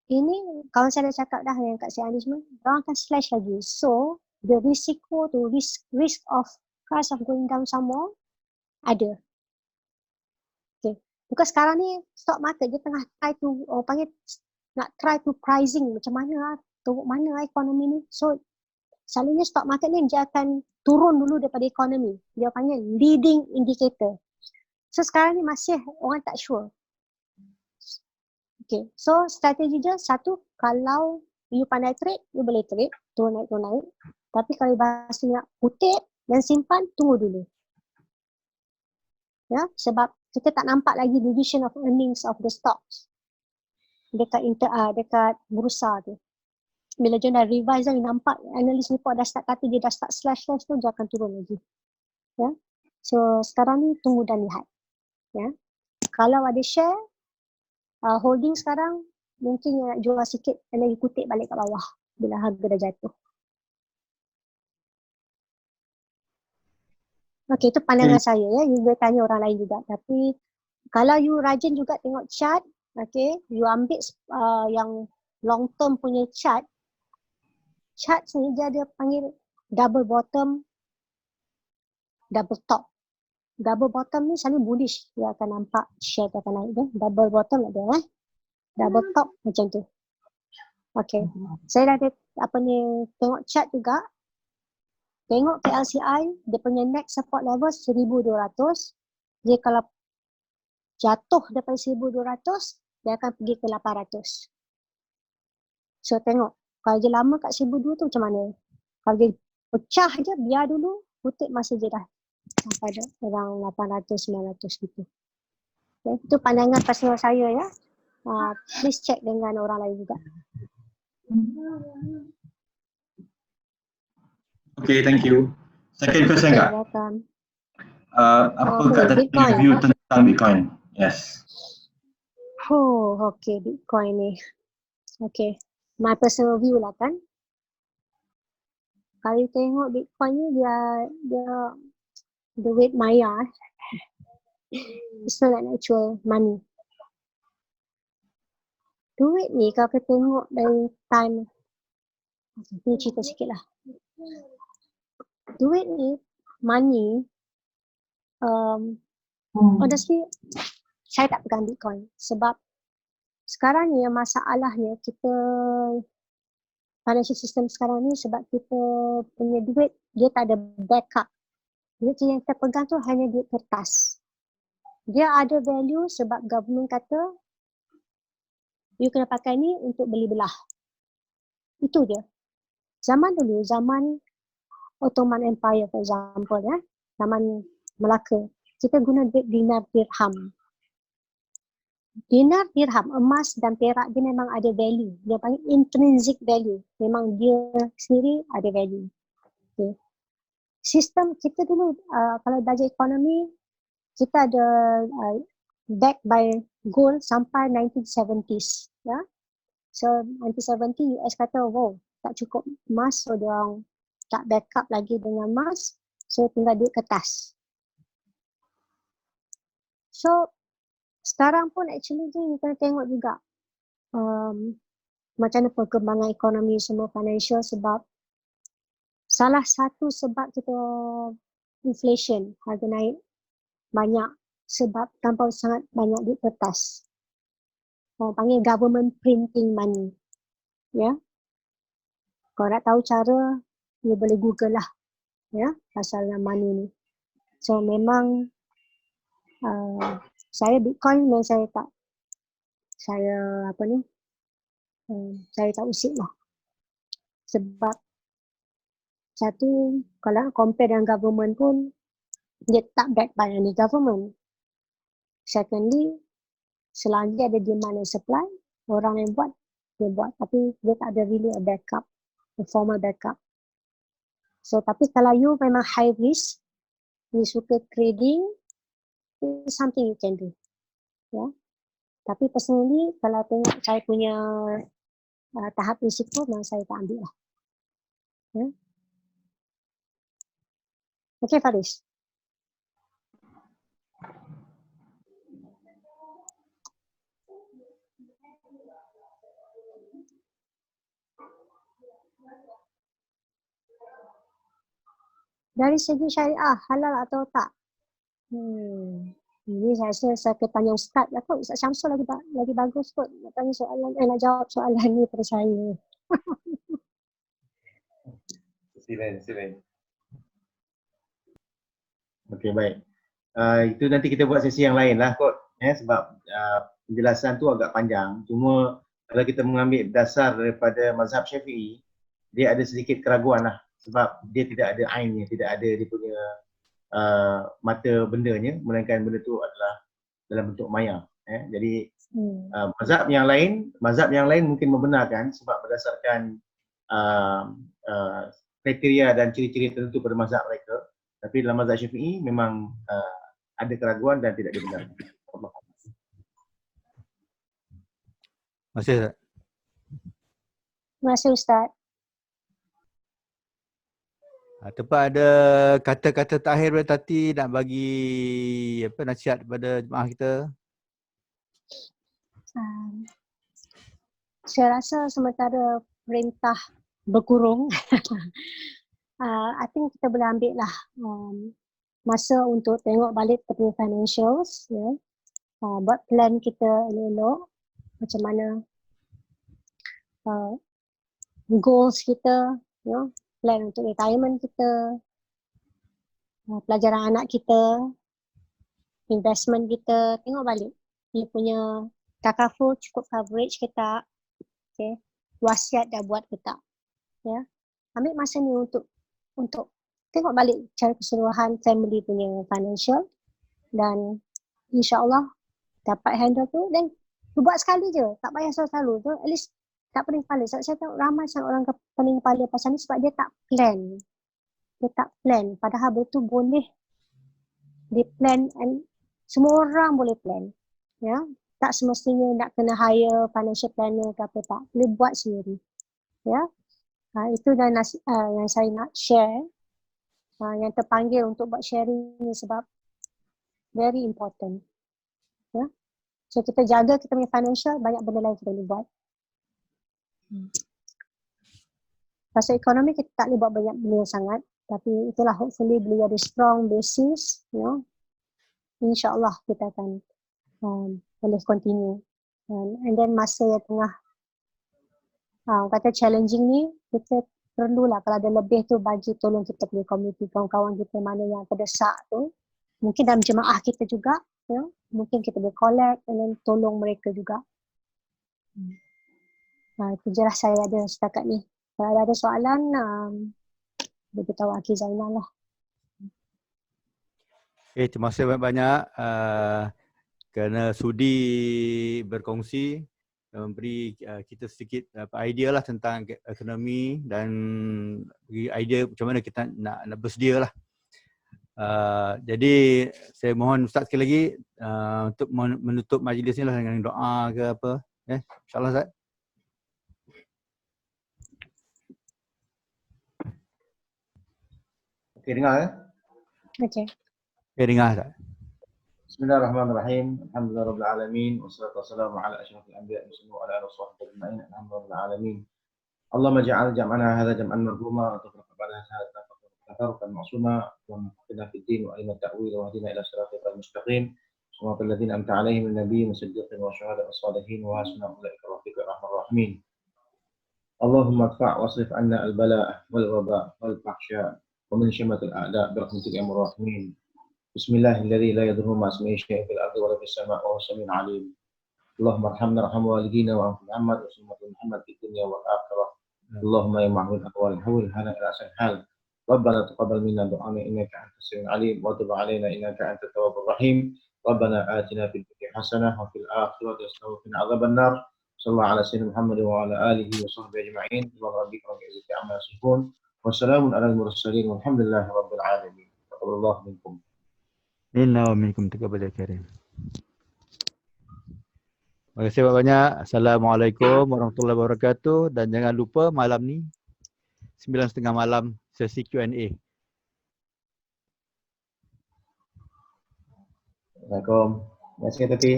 Ini kawan saya dah cakap dah yang kat saya ni semua, dia akan slash lagi. So, the risiko tu, risk of price of going down some more ada. Because sekarang ni stock market dia tengah try to, orang panggil nak try to pricing macam mana lah, tengok mana lah ekonomi ni. So selalunya stock market ni dia akan turun dulu daripada ekonomi. Dia panggil leading indicator. So sekarang ni masih orang tak sure. Okay, so strategi dia satu, kalau you pandai trade, you boleh trade, turun naik. Tapi kalau bahasa nak kutip dan simpan, tunggu dulu. Ya, sebab kita tak nampak lagi division of earnings of the stocks dekat bursa tu. Bila dia dah revise dan nampak analyst report dah start kata dia dah start slash tu, dia akan turun lagi. Ya. So sekarang ni tunggu dan lihat. Ya. Kalau ada share holding sekarang, mungkin nak jual sikit dan lagi kutip balik kat bawah bila harga dah jatuh. Okey, itu pandangan saya ya. You boleh tanya orang lain juga. Tapi kalau you rajin juga tengok chart, okey, you ambil yang long term punya chart ni dia ada panggil double bottom, double top. Double bottom ni selalu bullish, dia akan nampak share dia akan naik dia. Double bottom ada double top macam tu. Okey. Saya dah ada tengok chart juga. Tengok KLCI, dia punya next support level 1200. Dia kalau jatuh daripada 1200, dia akan pergi ke 800. So tengok, kalau dia lama kat 1200 tu macam mana? Kalau dia pecah je, biar dulu, kutip masa je dah sampai orang 800, 900 gitu. Okay. Itu pandangan personal saya ya. Please check dengan orang lain juga. Okay, thank you. Second question Okay, Kak. welcome. Apa Kak tadi Bitcoin. view tentang Bitcoin? Yes. Oh, okay, Bitcoin ni. Okay, my personal view lah kan. Kalau tengok Bitcoin ni dia duit maya. It's not like actual money. Duit ni kalau kita tengok dari time, ni cerita sikit lah. Duit ni, money, honestly, saya tak pegang Bitcoin sebab sekarang ni masalahnya kita financial system sekarang ni sebab kita punya duit dia tak ada backup. Duit yang kita pegang tu hanya duit kertas. Dia ada value sebab government kata you kena pakai ni untuk beli belah. Itu dia. Zaman dulu, zaman Ottoman Empire for example ya, zaman Melaka, kita guna duit dinar dirham. Dinar dirham, emas dan perak dia memang ada value. Dia panggil intrinsic value. Memang dia sendiri ada value. Okay. Sistem kita dulu kalau belajar ekonomi, kita ada backed by gold sampai 1970s. Ya. So 1970 US kata wow tak cukup emas, so dia orang tak backup lagi dengan emas, so tinggal duit kertas. So sekarang pun actually kita kena tengok juga macam mana perkembangan ekonomi semua financial sebab salah satu sebab kita inflation, harga naik banyak sebab tanpa sangat banyak duit kertas. Orang panggil government printing money. Ya. Kalau nak tahu cara, you boleh Google lah. Ya, pasal money ni. So memang saya Bitcoin memang saya tak usik lah. Sebab satu, kalau compare dengan government pun, dia tak backed by any government. Secondly, selagi ada demand and supply, orang yang buat, dia buat. Tapi dia tak ada really a backup, a formal backup. So, tapi kalau you memang high risk, you suka trading, it's something you can do. Ya. Tapi personally, kalau tengok saya punya tahap risiko, memang saya tak ambil lah. Ya. Okay, Faris. Dari segi syariah, halal atau tak? Ini saya rasa saya akan tanya Ustaz lah kot. Ustaz Syamsul lagi bagus kot nak tanya soalan, nak jawab soalan ni pada saya. Silakan. Okey, baik. Itu nanti kita buat sesi yang lain lah kot. Sebab penjelasan tu agak panjang. Cuma kalau kita mengambil dasar daripada mazhab Syafi'i, dia ada sedikit keraguan lah. Sebab dia tidak ada ainnya, tidak ada dia punya mata bendanya, melainkan benda tu adalah dalam bentuk maya. Jadi mazhab yang lain mungkin membenarkan sebab berdasarkan kriteria dan ciri-ciri tertentu pada mazhab mereka. Tapi dalam mazhab Syafi'i memang ada keraguan dan tidak dibenarkan. Terima kasih Ustaz. Terima kasih Ustaz. Tempat ada kata-kata terakhir daripada Tati nak bagi nasihat kepada jemaah kita. Saya rasa sementara perintah berkurung, I think kita boleh ambil lah masa untuk tengok balik kita punya financials, buat plan kita elok-elok, macam mana goals kita, plan untuk retirement kita, pelajaran anak kita, investment kita, tengok balik dia punya takaful cukup coverage ke tak, okay. Wasiat dah buat ke tak, ya. Ambil masa ni untuk tengok balik cara keseluruhan family punya financial, dan insyaAllah dapat handle tu, dan buat sekali je, tak payah selalu tu, at least tak pening kepala. Saya tengok ramai sangat orang pening kepala pasal ni sebab dia tak plan. Dia tak plan. Padahal betul boleh dia plan, and semua orang boleh plan. Ya, tak semestinya nak kena hire financial planner ke apa, tak. Boleh buat sendiri. Ya. Itu dan yang saya nak share. Yang terpanggil untuk buat sharing ni sebab very important. Ya. So kita jaga kita punya financial, banyak benda lain kita boleh buat. Pasal ekonomi kita tak boleh buat banyak benda sangat, tapi itulah hopefully boleh ada strong basis, InsyaAllah kita akan boleh continue. And then masa yang tengah kata challenging ni, kita perlulah kalau ada lebih tu bagi tolong kita punya community, kawan-kawan kita mana yang terdesak tu, mungkin dalam jemaah kita juga, mungkin kita boleh collect and then tolong mereka juga. Itu je lah saya ada setakat ni. Kalau ada soalan, beritahu Aki Zainal lah. Terima kasih banyak-banyak kerana sudi berkongsi, memberi kita sedikit idea lah tentang ekonomi dan bagi idea macam mana kita nak bersedia lah. Jadi saya mohon Ustaz sekali lagi untuk menutup majlis ni lah dengan doa ke apa. InsyaAllah Ustaz. Okey, dengar Okey. Dengar Ustaz. Bismillahirrahmanirrahim. Alhamdulillahirabbil alamin wassalatu wassalamu ala asyrafil anbiya'i wa ala alihi washabbihi ajma'in. Alhamdulillahil alamin. Allahumma ja'al jam'ana hadha jam'an marhuma wa tafaqana hadha tafarruqan ma'suma wa qina fid din wa ilma ta'wil wa hadina ila siratal mustaqim. Suratul ladzina amta 'alaihim min nabiyyin wa siddiqin wa syuhada'i was salihin wa hasuna ulaika rafiqa arhamar rahimin. Allahumma adfa' wasrif 'anna al-bala'a wal waba' wal fahsya' ومن شمة الأعداء برحمتك يا أرحم الراحمين. بسم الله الذي لا يضر مع اسمه شيء في الأرض ولا في السماء وهو السميع العليم. اللهم ارحمنا وارحم والدينا وارحم محمد وسنة محمد في الدنيا والآخرة. اللهم يا معبود الأحوال حول هذا إلى أحسن حال. ربنا تقبل منا دعانا إنك أنت السميع العليم وتب علينا إنك أنت التواب الرحيم. ربنا آتنا في الدنيا حسنة وفي الآخرة حسنة وقنا عذاب النار. صلى الله على سيدنا محمد وعلى آله وصحبه أجمعين. سبحان ربك رب العزة عما يصفون. Wassalamun ala al-mursalin walhamdulillahi rabbil alamin. Taqabbalallahu minkum. Inna wa minkum taqabbal karim. Terima kasih banyak. Assalamualaikum warahmatullahi wabarakatuh, dan jangan lupa malam ni 9:30 malam sesi Q&A. Assalamualaikum. Terima kasih Tati.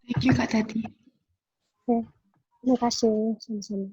Thank you Kak Tati. Terima kasih. Sama-sama.